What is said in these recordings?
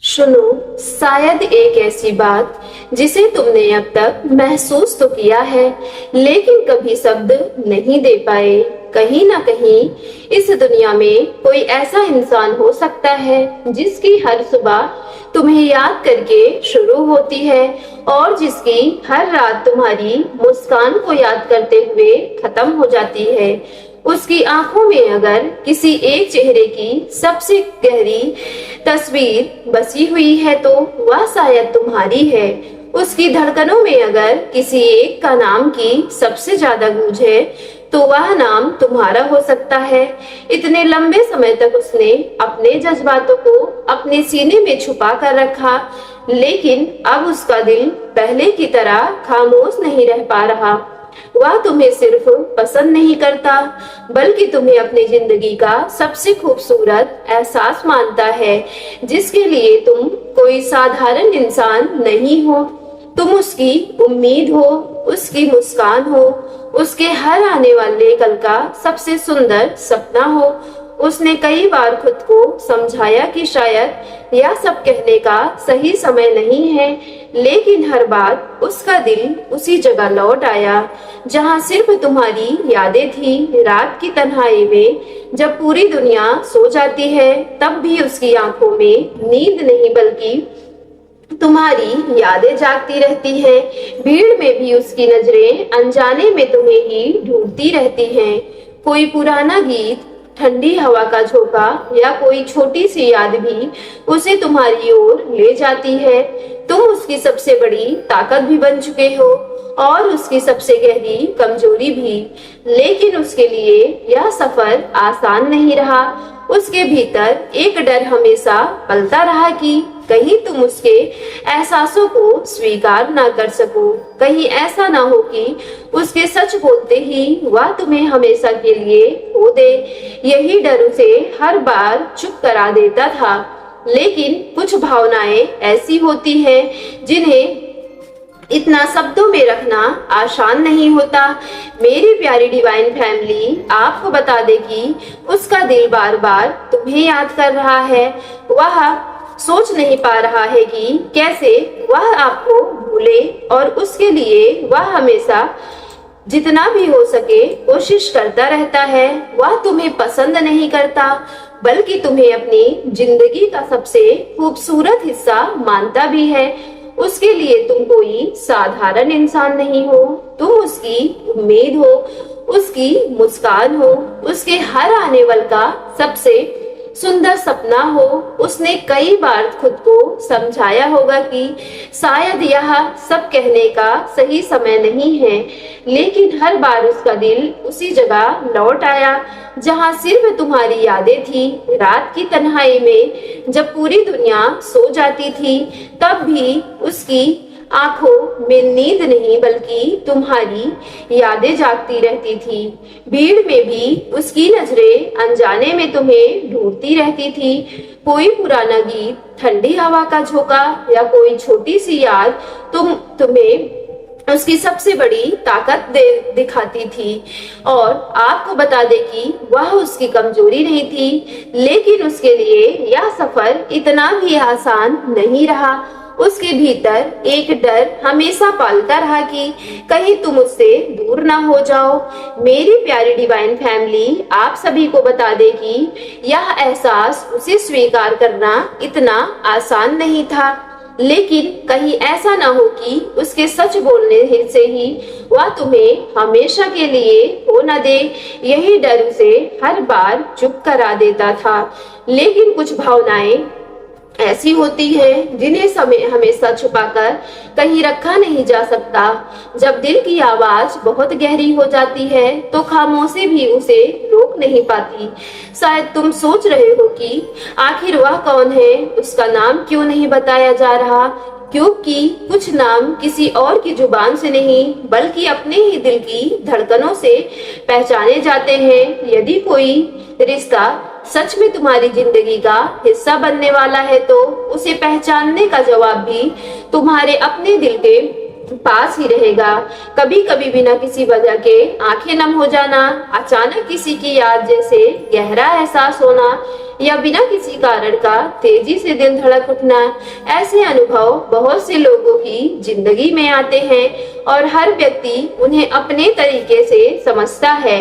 सुनो, शायद एक ऐसी बात जिसे तुमने अब तक महसूस तो किया है, लेकिन कभी शब्द नहीं दे पाए। कहीं ना कहीं इस दुनिया में कोई ऐसा इंसान हो सकता है जिसकी हर सुबह तुम्हें याद करके शुरू होती है और जिसकी हर रात तुम्हारी मुस्कान को याद करते हुए खत्म हो जाती है। उसकी आंखों में अगर किसी एक चेहरे की सबसे गहरी तस्वीर बसी हुई है तो वह शायद तुम्हारी है। उसकी धड़कनों में अगर किसी एक का नाम की सबसे ज्यादा गूंज है तो वह नाम तुम्हारा हो सकता है। इतने लंबे समय तक उसने अपने जज्बातों को अपने सीने में छुपा कर रखा, लेकिन अब उसका दिल पहले की तरह खामोश नहीं रह पा रहा। वह तुम्हें सिर्फ पसंद नहीं करता, बल्कि तुम्हें अपनी जिंदगी का सबसे खूबसूरत एहसास मानता है, जिसके लिए तुम कोई साधारण इंसान नहीं हो। तुम उसकी उम्मीद हो, उसकी मुस्कान हो, उसके हर आने वाले कल का सबसे सुंदर सपना हो। उसने कई बार खुद को समझाया कि शायद यह सब कहने का सही समय नहीं है, लेकिन हर बार उसका दिल उसी जगह लौट आया जहां सिर्फ तुम्हारी यादें थी। रात की तन्हाई में जब पूरी दुनिया सो जाती है, तब भी उसकी आंखों में नींद नहीं बल्कि तुम्हारी यादें जागती रहती हैं। भीड़ में भी उसकी नजरें अनजाने में तुम्हें ही ढूंढती रहती हैं। कोई पुराना गीत, ठंडी हवा का झोंका या कोई छोटी सी याद भी उसे तुम्हारी ओर ले जाती है। तुम उसकी सबसे बड़ी ताकत भी बन चुके हो और उसकी सबसे गहरी कमजोरी भी, लेकिन उसके लिए यह सफर आसान नहीं रहा। उसके भीतर एक डर हमेशा पलता रहा कि कहीं तुम उसके एहसासों को स्वीकार ना कर सको। कहीं ऐसा ना हो कि उसके सच बोलते ही वह तुम्हें हमेशा के लिए खो दे। यही डर उसे हर बार चुप करा देता था। लेकिन कुछ भावनाएं ऐसी होती हैं जिन्हें इतना शब्दों में रखना आसान नहीं होता। मेरी प्यारी डिवाइन फैमिली आपको बता दे कि उसका दिल बार बार तुम्हें याद कर रहा है। वह सोच नहीं पा रहा है कि कैसे वह आपको भूले, और उसके लिए वह हमेशा जितना भी हो सके कोशिश करता रहता है। वह तुम्हें पसंद नहीं करता, बल्कि तुम्हें अपनी जिंदगी का सबसे खूबसूरत हिस्सा मानता भी है। उसके लिए तुम कोई साधारण इंसान नहीं हो, तुम उसकी उम्मीद हो, उसकी मुस्कान हो, उसके हर आने वाले का सबसे सुंदर सपना हो। उसने कई बार खुद को समझाया होगा कि शायद यह सब कहने का सही समय नहीं है, लेकिन हर बार उसका दिल उसी जगह लौट आया जहां सिर्फ तुम्हारी यादें थी। रात की तन्हाई में जब पूरी दुनिया सो जाती थी, तब भी उसकी आंखों में नींद नहीं बल्कि तुम्हारी यादें जागती रहती थी। भीड़ में भी उसकी नजरें अनजाने में तुम्हें ढूंढती रहती थी। कोई पुराना गीत, ठंडी हवा का झोंका या कोई छोटी सी याद तुम्हें उसकी सबसे बड़ी ताकत दिखाती थी। और आपको बता दे कि वह उसकी कमजोरी नहीं थी, लेकिन उसके लिए यह सफर इतना भी आसान नहीं रहा। उसके भीतर एक डर हमेशा पालता रहा कि कहीं तुम उससे दूर ना हो जाओ। मेरी प्यारी डिवाइन फैमिली आप सभी को बता दे कि यह एहसास उसे स्वीकार करना इतना आसान नहीं था, लेकिन कहीं ऐसा ना हो कि उसके सच बोलने से ही वह तुम्हें हमेशा के लिए हो न दे। यही डर उसे हर बार चुप करा देता था। लेकिन कुछ भावनाएं ऐसी होती है जिन्हें समय हमेशा छुपाकर कहीं रखा नहीं जा सकता। जब दिल की आवाज बहुत गहरी हो जाती है तो खामोशी भी उसे रोक नहीं पाती। शायद तुम सोच रहे हो कि आखिर वह कौन है, उसका नाम क्यों नहीं बताया जा रहा, क्योंकि कुछ नाम किसी और की जुबान से नहीं बल्कि अपने ही दिल की धड़कनों से पहचाने जाते हैं। यदि कोई रिश्ता सच में तुम्हारी जिंदगी का हिस्सा बनने वाला है तो उसे पहचानने का जवाब भी तुम्हारे अपने दिल के पास ही रहेगा। कभी कभी बिना किसी वजह के आंखें नम हो जाना, अचानक किसी की याद जैसे गहरा एहसास होना या बिना किसी कारण का तेजी से दिल धड़क उठना, ऐसे अनुभव बहुत से लोगों की जिंदगी में आते हैं और हर व्यक्ति उन्हें अपने तरीके से समझता है।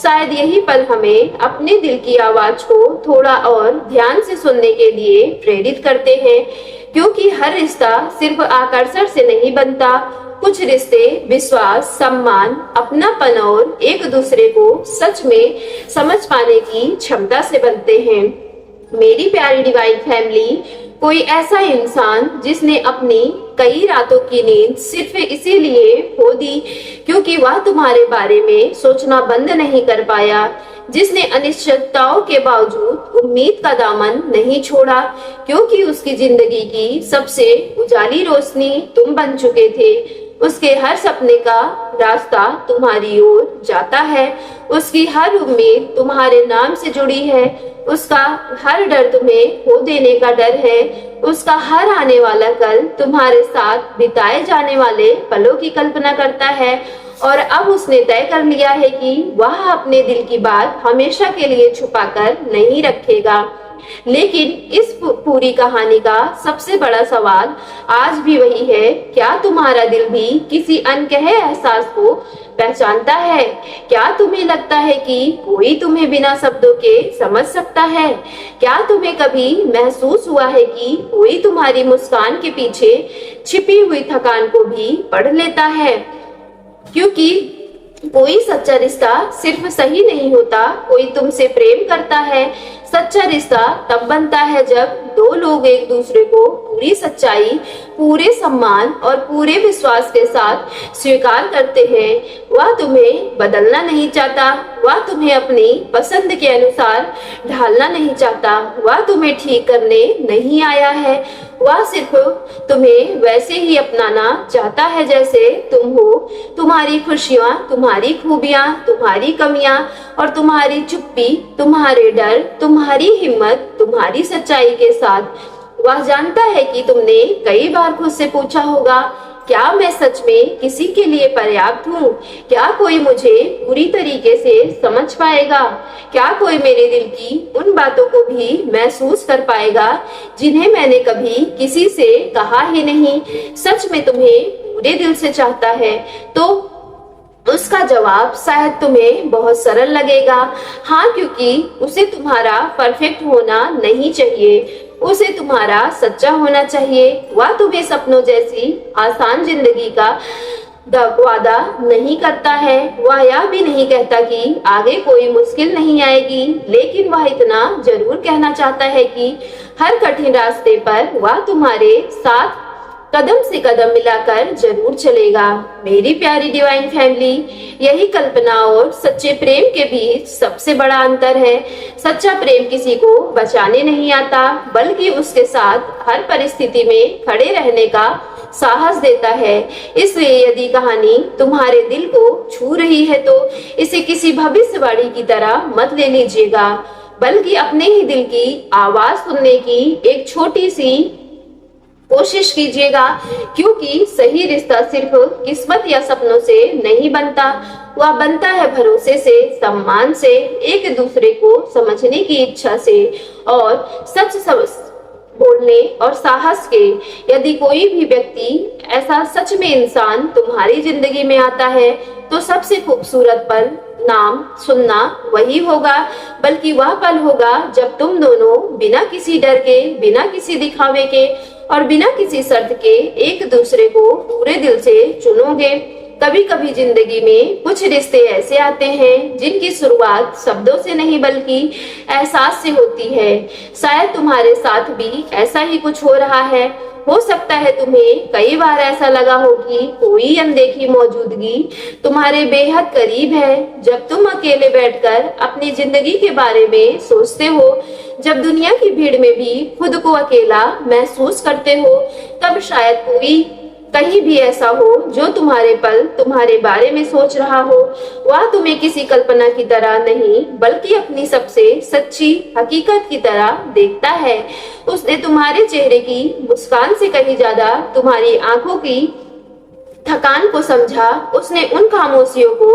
शायद यही पल हमें अपने दिल की आवाज को थोड़ा और ध्यान से सुनने के लिए प्रेरित करते हैं, क्योंकि हर रिश्ता सिर्फ आकर्षण से नहीं बनता। कुछ रिश्ते विश्वास, सम्मान, अपनापन और एक दूसरे को सच में समझ पाने की क्षमता से बनते हैं। मेरी प्यारी डिवाइन फैमिली, कोई ऐसा इंसान जिसने अपनी कई रातों की नींद सिर्फ इसीलिए खो दी क्योंकि वह तुम्हारे बारे में सोचना बंद नहीं कर पाया, जिसने अनिश्चितताओं के बावजूद उम्मीद का दामन नहीं छोड़ा, क्योंकि उसकी जिंदगी की सबसे उजाली रोशनी तुम बन चुके थे। उसके हर सपने का रास्ता तुम्हारी ओर जाता है, उसकी हर उम्मीद तुम्हारे नाम से जुड़ी है, उसका हर डर तुम्हें खो देने का डर है, उसका हर आने वाला कल तुम्हारे साथ बिताए जाने वाले पलों की कल्पना करता है। और अब उसने तय कर लिया है कि वह अपने दिल की बात हमेशा के लिए छुपाकर नहीं रखेगा। लेकिन इस पूरी कहानी का सबसे बड़ा सवाल आज भी वही है, क्या तुम्हारा दिल भी किसी अनकहे एहसास को पहचानता है? क्या तुम्हें लगता है कि कोई तुम्हें बिना शब्दों के समझ सकता है? क्या तुम्हें कभी महसूस हुआ है कि कोई तुम्हारी मुस्कान के पीछे छिपी हुई थकान को भी पढ़ लेता है? क्योंकि कोई सच्चा रिश्ता सिर्फ सही नहीं होता, कोई तुमसे प्रेम करता है। सच्चा रिश्ता तब बनता है जब दो लोग एक दूसरे को पूरी सच्चाई, पूरे सम्मान और पूरे विश्वास के साथ स्वीकार करते हैं। वह तुम्हें बदलना नहीं चाहता, वह तुम्हें अपनी पसंद के अनुसार ढालना नहीं चाहता, वह तुम्हें ठीक करने नहीं आया है, वह सिर्फ तुम्हें वैसे ही अपनाना चाहता है जैसे तुम हो। तुम्हारी खुशियाँ, तुम्हारी खूबियाँ, तुम्हारी कमियाँ और तुम्हारी चुप्पी, तुम्हारे डर, तुम्हारी हिम्मत, तुम्हारी सच्चाई के साथ। वह जानता है कि तुमने कई बार खुद से पूछा होगा, क्या मैं सच में किसी के लिए पर्याप्त हूँ? क्या कोई मुझे पूरी तरीके से समझ पाएगा? क्या कोई मेरे दिल की उन बातों को भी महसूस कर पाएगा जिन्हें मैंने कभी किसी से कहा ही नहीं? सच में तुम्हें पूरे दिल से चाहता है तो उसका जवाब शायद तुम्हें बहुत सरल लगेगा, हाँ, क्योंकि उसे तुम्हारा परफेक्ट होना नहीं चाहिए, उसे तुम्हारा सच्चा होना चाहिए। वह तुम्हें सपनों जैसी आसान जिंदगी का वादा नहीं करता है, वह यह भी नहीं कहता कि आगे कोई मुश्किल नहीं आएगी, लेकिन वह इतना जरूर कहना चाहता है कि हर कठिन रास्ते पर वह तुम्हारे साथ कदम से कदम मिलाकर जरूर चलेगा। मेरी प्यारी डिवाइन फैमिली, यही कल्पना और सच्चे प्रेम के बीच सबसे बड़ा अंतर है। सच्चा प्रेम किसी को बचाने नहीं आता, बल्कि उसके साथ हर परिस्थिति में खड़े रहने का साहस देता है। इसलिए यदि कहानी तुम्हारे दिल को छू रही है तो इसे किसी भविष्यवाणी की तरह मत ले लीजिएगा, बल्कि अपने ही दिल की आवाज सुनने की एक छोटी सी कोशिश कीजिएगा, क्योंकि सही रिश्ता सिर्फ किस्मत या सपनों से नहीं बनता, वह बनता है भरोसे से, सम्मान से, एक दूसरे को समझने की इच्छा से और सच बोलने और साहस के। यदि कोई भी व्यक्ति ऐसा सच में इंसान तुम्हारी जिंदगी में आता है तो सबसे खूबसूरत पल नाम सुनना वही होगा, बल्कि वह पल होगा जब तुम दोनों बिना किसी डर के, बिना किसी दिखावे के और बिना किसी शर्त के एक दूसरे को पूरे दिल से चुनोगे। कभी कभी जिंदगी में कुछ रिश्ते ऐसे आते हैं जिनकी शुरुआत शब्दों से नहीं बल्कि एहसास से होती है। शायद तुम्हारे साथ भी ऐसा ही कुछ हो रहा है। हो सकता है तुम्हें कई बार ऐसा लगा हो कि कोई अनदेखी मौजूदगी तुम्हारे बेहद करीब है। जब तुम अकेले बैठकर अपनी जिंदगी के बारे में सोचते हो, जब दुनिया की भीड़ में भी खुद को अकेला महसूस करते हो, तब शायद कोई कहीं भी ऐसा हो जो तुम्हारे पल तुम्हारे बारे में सोच रहा हो। वह तुम्हें किसी कल्पना की तरह नहीं बल्कि अपनी सबसे सच्ची हकीकत की तरह देखता है। उसने तुम्हारे चेहरे की मुस्कान से कहीं ज्यादा तुम्हारी आंखों की थकान को समझा। उसने उन खामोशियों को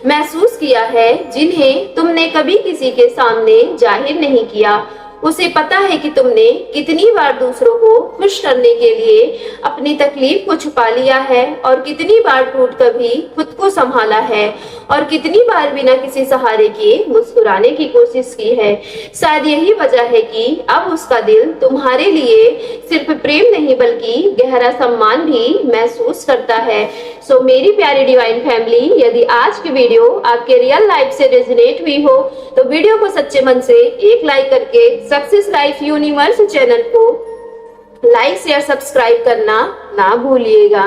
महसूस किया है जिन्हें तुमने कभी किसी के सामने जाहिर नहीं किया। उसे पता है कि तुमने कितनी बार दूसरों को खुश करने के लिए अपनी तकलीफ को छुपा लिया है और कितनी बार टूट कर भी खुद को संभाला है और कितनी बार बिना किसी सहारे के मुस्कुराने की कोशिश की है। शायद यही वजह है कि अब उसका दिल तुम्हारे लिए सिर्फ प्रेम नहीं बल्कि गहरा सम्मान भी महसूस करता है। सो मेरी प्यारी डिवाइन फैमिली, यदि आज की वीडियो आपके रियल लाइफ से रेजोनेट हुई हो तो वीडियो को सच्चे मन से एक लाइक करके सक्सेस लाइफ यूनिवर्स चैनल को लाइक शेयर सब्सक्राइब करना ना भूलिएगा।